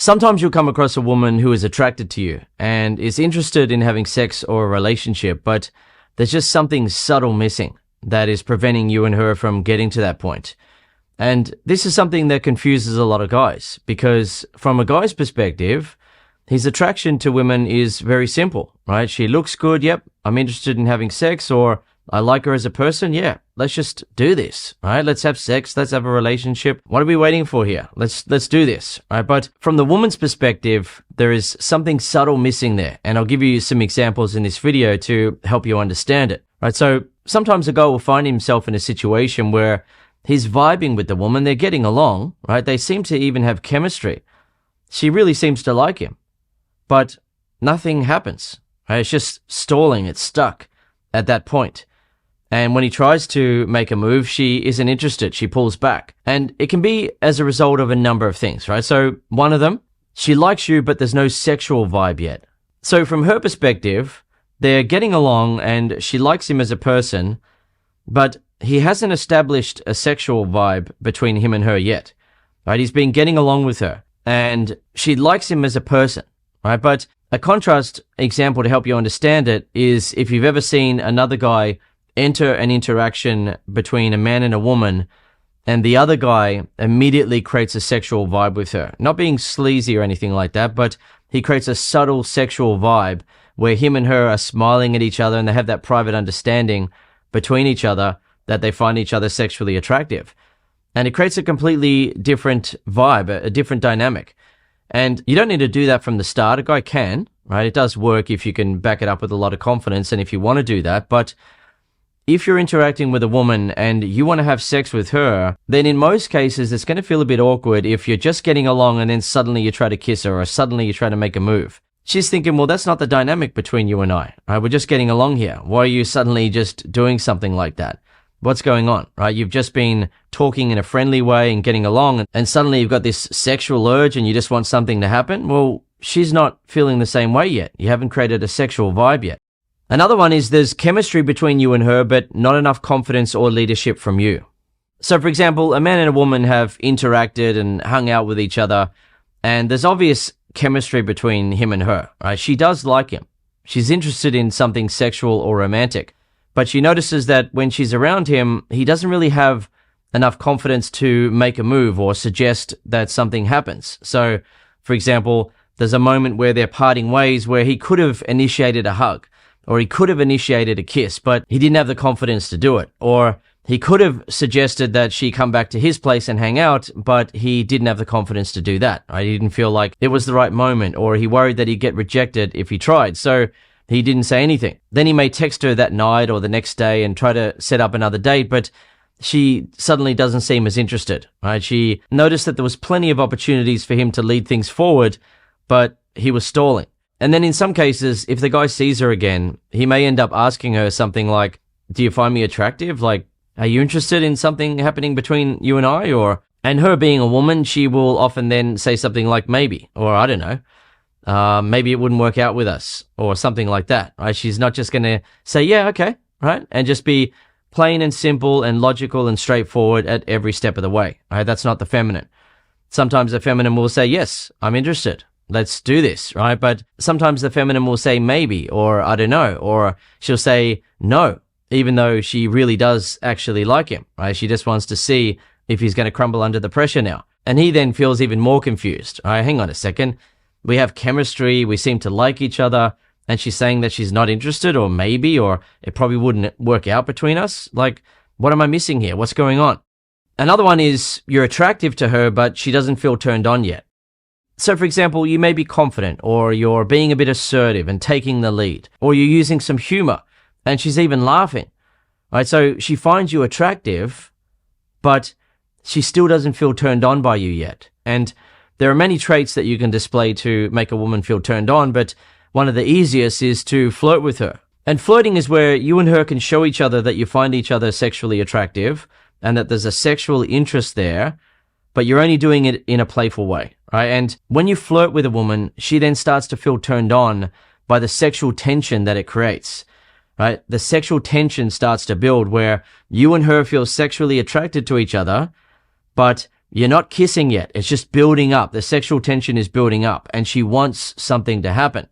Sometimes you'll come across a woman who is attracted to you and is interested in having sex or a relationship, but there's just something subtle missing that is preventing you and her from getting to that point. And this is something that confuses a lot of guys, because from a guy's perspective, his attraction to women is very simple, right? She looks good. Yep. I'm interested in having sex, or I like her as a person. Yeah. Let's just do this, right? Let's have sex. Let's have a relationship. What are we waiting for here? Let's do this, right? But from the woman's perspective, there is something subtle missing there. And I'll give you some examples in this video to help you understand it, right? So sometimes a guy will find himself in a situation where he's vibing with the woman. They're getting along, right? They seem to even have chemistry. She really seems to like him, but nothing happens, right? It's just stalling. It's stuck at that point. And when he tries to make a move, she isn't interested. She pulls back. And it can be as a result of a number of things, right? So one of them, she likes you, but there's no sexual vibe yet. So from her perspective, they're getting along and she likes him as a person, but he hasn't established a sexual vibe between him and her yet, right? He's been getting along with her and she likes him as a person, right? But a contrast example to help you understand it is if you've ever seen another guy enter an interaction between a man and a woman and the other guy immediately creates a sexual vibe with her. Not being sleazy or anything like that, but he creates a subtle sexual vibe where him and her are smiling at each other and they have that private understanding between each other that they find each other sexually attractive. And it creates a completely different vibe, a different dynamic. And you don't need to do that from the start. A guy can, right? It does work if you can back it up with a lot of confidence and if you want to do that. But if you're interacting with a woman and you want to have sex with her, then in most cases, it's going to feel a bit awkward if you're just getting along and then suddenly you try to kiss her or suddenly you try to make a move. She's thinking, well, that's not the dynamic between you and I, right? We're just getting along here. Why are you suddenly just doing something like that? What's going on, right? You've just been talking in a friendly way and getting along and suddenly you've got this sexual urge and you just want something to happen. Well, she's not feeling the same way yet. You haven't created a sexual vibe yet. Another one is there's chemistry between you and her, but not enough confidence or leadership from you. So, for example, a man and a woman have interacted and hung out with each other, and there's obvious chemistry between him and her, right? She does like him. She's interested in something sexual or romantic, but she notices that when she's around him, he doesn't really have enough confidence to make a move or suggest that something happens. So, for example, there's a moment where they're parting ways where he could have initiated a hug, or he could have initiated a kiss, but he didn't have the confidence to do it. Or he could have suggested that she come back to his place and hang out, but he didn't have the confidence to do that. Right? He didn't feel like it was the right moment, or he worried that he'd get rejected if he tried. So he didn't say anything. Then he may text her that night or the next day and try to set up another date, but she suddenly doesn't seem as interested. Right? She noticed that there was plenty of opportunities for him to lead things forward, but he was stalling. And then in some cases, if the guy sees her again, he may end up asking her something like, do you find me attractive? Like, are you interested in something happening between you and I? And her being a woman, she will often then say something like maybe, or I don't know, maybe it wouldn't work out with us or something like that, right? She's not just going to say, yeah, okay, right? And just be plain and simple and logical and straightforward at every step of the way, right? That's not the feminine. Sometimes the feminine will say, yes, I'm interested. Let's do this, right? But sometimes the feminine will say maybe, or I don't know, or she'll say no, even though she really does actually like him, right? She just wants to see if he's going to crumble under the pressure now. And he then feels even more confused. All right, hang on a second. We have chemistry. We seem to like each other. And she's saying that she's not interested, or maybe, or it probably wouldn't work out between us. Like, what am I missing here? What's going on? Another one is you're attractive to her, but she doesn't feel turned on yet. So, for example, you may be confident, or you're being a bit assertive and taking the lead, or you're using some humor, and she's even laughing, right? So she finds you attractive, but she still doesn't feel turned on by you yet. And there are many traits that you can display to make a woman feel turned on, but one of the easiest is to flirt with her. And flirting is where you and her can show each other that you find each other sexually attractive, and that there's a sexual interest there, but you're only doing it in a playful way. Right? And when you flirt with a woman, she then starts to feel turned on by the sexual tension that it creates. Right? The sexual tension starts to build where you and her feel sexually attracted to each other, but You're not kissing yet. It's just building up. The sexual tension is building up and she wants something to happen.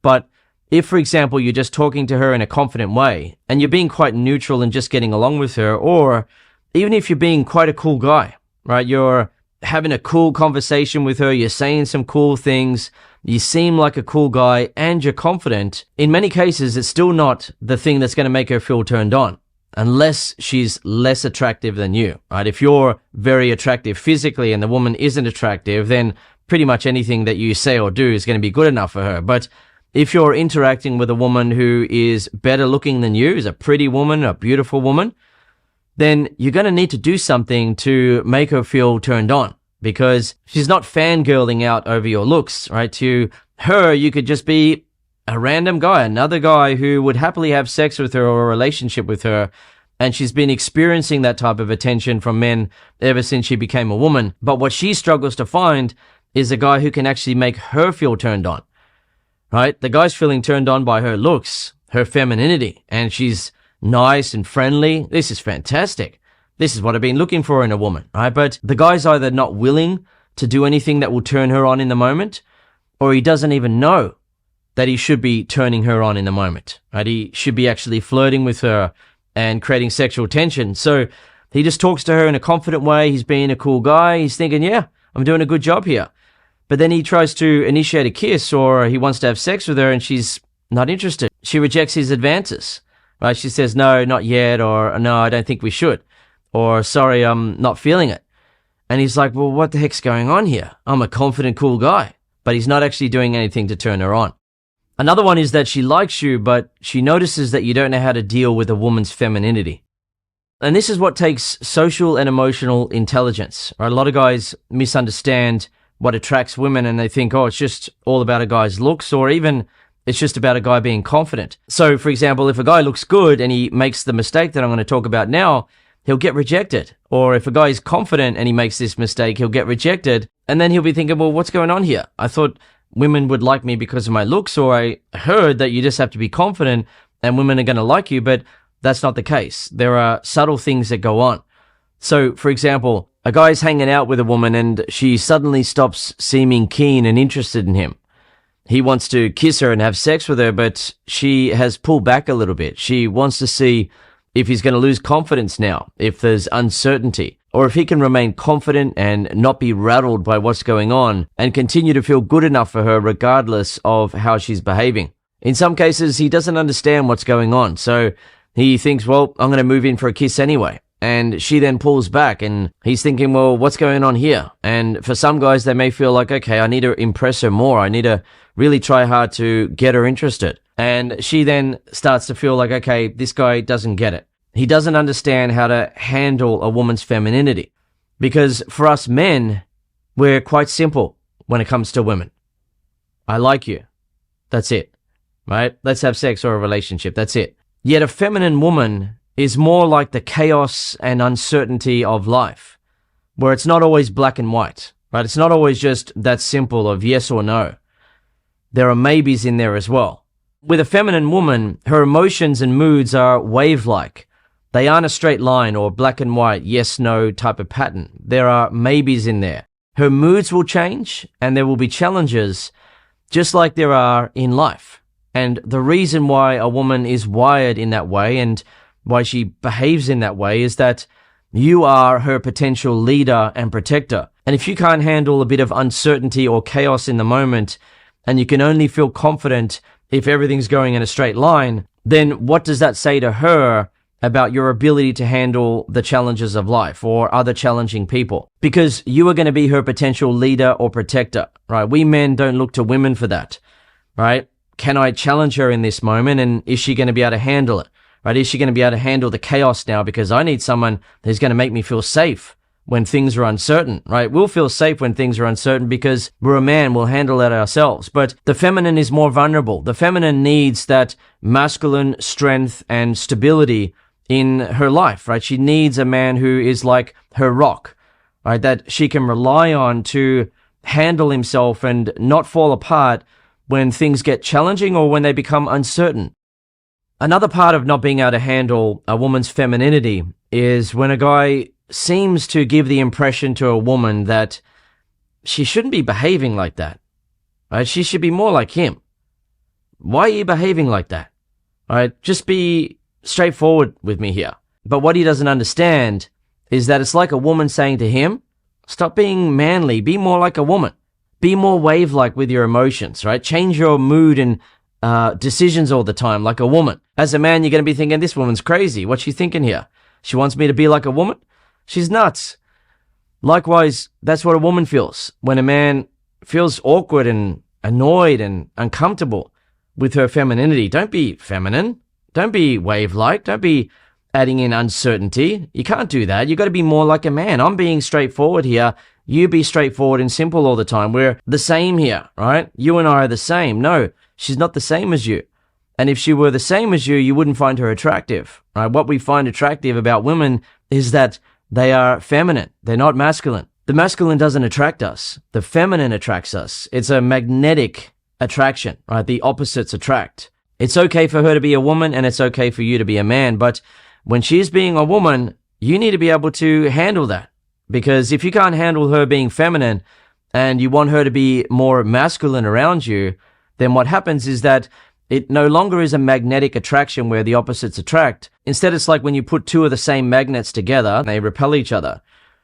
But if, for example, you're just talking to her in a confident way and you're being quite neutral and just getting along with her, or even if you're being quite a cool guy, right? You're having a cool conversation with her, you're saying some cool things, you seem like a cool guy and you're confident. In many cases, it's still not the thing that's going to make her feel turned on unless she's less attractive than you, right? If you're very attractive physically and the woman isn't attractive, then pretty much anything that you say or do is going to be good enough for her. But if you're interacting with a woman who is better looking than you, is a pretty woman, a beautiful woman, then you're going to need to do something to make her feel turned on, because she's not fangirling out over your looks, right? To her, you could just be a random guy, another guy who would happily have sex with her or a relationship with her, and she's been experiencing that type of attention from men ever since she became a woman. But what she struggles to find is a guy who can actually make her feel turned on, right? The guy's feeling turned on by her looks, her femininity, and she's nice and friendly. This is fantastic. This is what I've been looking for in a woman, right? But the guy's either not willing to do anything that will turn her on in the moment, or he doesn't even know that he should be turning her on in the moment, right? He should be actually flirting with her and creating sexual tension. So he just talks to her in a confident way. He's being a cool guy. He's thinking, yeah, I'm doing a good job here. But then he tries to initiate a kiss, or he wants to have sex with her and she's not interested. She rejects his advances, right? She says, no, not yet, or no, I don't think we should, or sorry, I'm not feeling it. And he's like, well, what the heck's going on here? I'm a confident, cool guy, but he's not actually doing anything to turn her on. Another one is that she likes you, but she notices that you don't know how to deal with a woman's femininity. And this is what takes social and emotional intelligence. Right? A lot of guys misunderstand what attracts women and they think, oh, it's just all about a guy's looks, or even it's just about a guy being confident. So, for example, if a guy looks good and he makes the mistake that I'm going to talk about now, he'll get rejected. Or if a guy is confident and he makes this mistake, he'll get rejected. And then he'll be thinking, well, what's going on here? I thought women would like me because of my looks, or I heard that you just have to be confident and women are going to like you, but that's not the case. There are subtle things that go on. So, for example, a guy's hanging out with a woman and she suddenly stops seeming keen and interested in him. He wants to kiss her and have sex with her, but she has pulled back a little bit. She wants to see if he's going to lose confidence now, if there's uncertainty, or if he can remain confident and not be rattled by what's going on and continue to feel good enough for her regardless of how she's behaving. In some cases, he doesn't understand what's going on, so he thinks, well, I'm going to move in for a kiss anyway. And she then pulls back and he's thinking, well, what's going on here? And for some guys, they may feel like, okay, I need to impress her more. I need to really try hard to get her interested. And she then starts to feel like, okay, this guy doesn't get it. He doesn't understand how to handle a woman's femininity. Because for us men, we're quite simple when it comes to women. I like you. That's it. Right? Let's have sex or a relationship. That's it. Yet a feminine woman is more like the chaos and uncertainty of life, where it's not always black and white, right? It's not always just that simple of yes or no. There are maybes in there as well. With a feminine woman, her emotions and moods are wave-like. They aren't a straight line or black and white, yes, no type of pattern. There are maybes in there. Her moods will change and there will be challenges, just like there are in life. And the reason why a woman is wired in that way and why she behaves in that way is that you are her potential leader and protector. And if you can't handle a bit of uncertainty or chaos in the moment, and you can only feel confident if everything's going in a straight line, then what does that say to her about your ability to handle the challenges of life or other challenging people? Because you are going to be her potential leader or protector, right? We men don't look to women for that, right? Can I challenge her in this moment, and is she going to be able to handle it? Right? Is she going to be able to handle the chaos now? Because I need someone who's going to make me feel safe when things are uncertain, right? We'll feel safe when things are uncertain because we're a man, we'll handle that ourselves. But the feminine is more vulnerable. The feminine needs that masculine strength and stability in her life, right? She needs a man who is like her rock, right? That she can rely on to handle himself and not fall apart when things get challenging or when they become uncertain. Another part of not being able to handle a woman's femininity is when a guy seems to give the impression to a woman that she shouldn't be behaving like that. Right? She should be more like him. Why are you behaving like that? All right, just be straightforward with me here. But what he doesn't understand is that it's like a woman saying to him, stop being manly, be more like a woman. Be more wave-like with your emotions, right? Change your mood and decisions all the time like a woman. As a man, you're going to be thinking, this woman's crazy. What's she thinking here? She wants me to be like a woman? She's nuts. Likewise, that's what a woman feels when a man feels awkward and annoyed and uncomfortable with her femininity. Don't be feminine. Don't be wave-like. Don't be adding in uncertainty. You can't do that. You got to be more like a man. I'm being straightforward here. You be straightforward and simple all the time. We're the same here, right? You and I are the same. No, she's not the same as you. And if she were the same as you, you wouldn't find her attractive, right? What we find attractive about women is that they are feminine. They're not masculine. The masculine doesn't attract us. The feminine attracts us. It's a magnetic attraction, right? The opposites attract. It's okay for her to be a woman and it's okay for you to be a man. But when she's being a woman, you need to be able to handle that. Because if you can't handle her being feminine and you want her to be more masculine around you, then what happens is that it no longer is a magnetic attraction where the opposites attract. Instead, it's like when you put two of the same magnets together, they repel each other,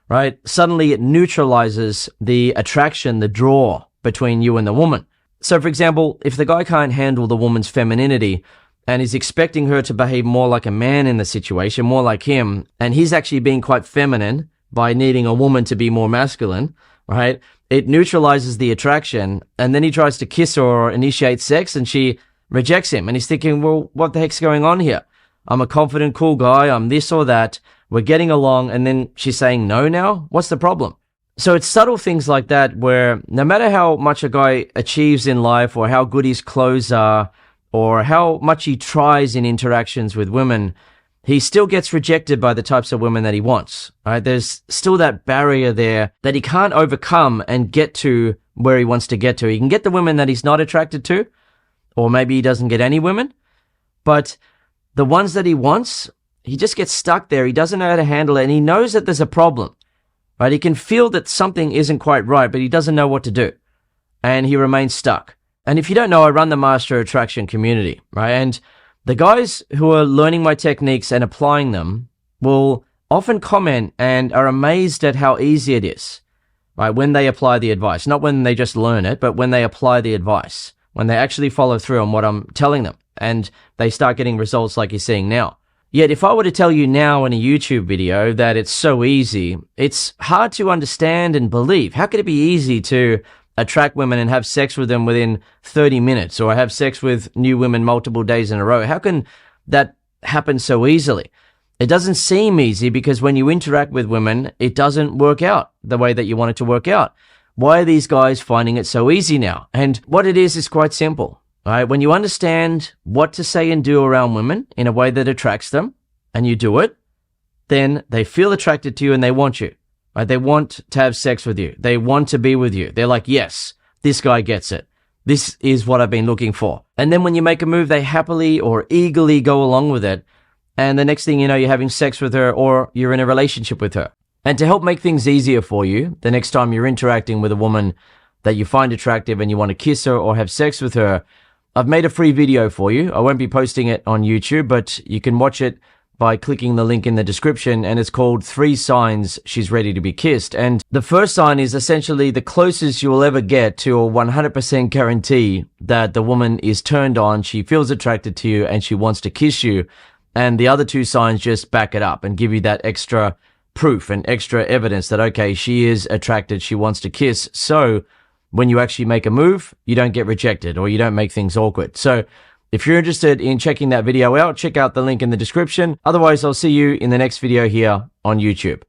right? Suddenly it neutralizes the attraction, the draw between you and the woman. So, for example, if the guy can't handle the woman's femininity and is expecting her to behave more like a man in the situation, more like him, and he's actually being quite feminine by needing a woman to be more masculine, right? It neutralizes the attraction, and then he tries to kiss her or initiate sex, and she rejects him. And he's thinking, well, what the heck's going on here? I'm a confident, cool guy. I'm this or that. We're getting along. And then she's saying no now? What's the problem? So it's subtle things like that where no matter how much a guy achieves in life or how good his clothes are or how much he tries in interactions with women, he still gets rejected by the types of women that he wants, right? There's still that barrier there that he can't overcome and get to where he wants to get to. He can get the women that he's not attracted to, or maybe he doesn't get any women, but the ones that he wants, he just gets stuck there. He doesn't know how to handle it, and he knows that there's a problem, right? He can feel that something isn't quite right, but he doesn't know what to do, and he remains stuck. And if you don't know, I run the Master Attraction community, right? And the guys who are learning my techniques and applying them will often comment and are amazed at how easy it is, right? When they apply the advice, not when they just learn it, but when they apply the advice, when they actually follow through on what I'm telling them and they start getting results like you're seeing now. Yet if I were to tell you now in a YouTube video that it's so easy, it's hard to understand and believe. How could it be easy to attract women and have sex with them within 30 minutes or have sex with new women multiple days in a row? How can that happen so easily? It doesn't seem easy because when you interact with women, it doesn't work out the way that you want it to work out. Why are these guys finding it so easy now? And what it is quite simple. All right? When you understand what to say and do around women in a way that attracts them and you do it, then they feel attracted to you and they want you. Right? They want to have sex with you. They want to be with you. They're like, yes, this guy gets it. This is what I've been looking for. And then when you make a move, they happily or eagerly go along with it. And the next thing you know, you're having sex with her or you're in a relationship with her. And to help make things easier for you, the next time you're interacting with a woman that you find attractive and you want to kiss her or have sex with her, I've made a free video for you. I won't be posting it on YouTube, but you can watch it by clicking the link in the description, and it's called 3 Signs She's Ready to Be Kissed. And the first sign is essentially the closest you will ever get to a 100% guarantee that the woman is turned on, she feels attracted to you, and she wants to kiss you. And the other 2 signs just back it up and give you that extra proof and extra evidence that, okay, she is attracted, she wants to kiss. So when you actually make a move, you don't get rejected or you don't make things awkward. So if you're interested in checking that video out, check out the link in the description. Otherwise, I'll see you in the next video here on YouTube.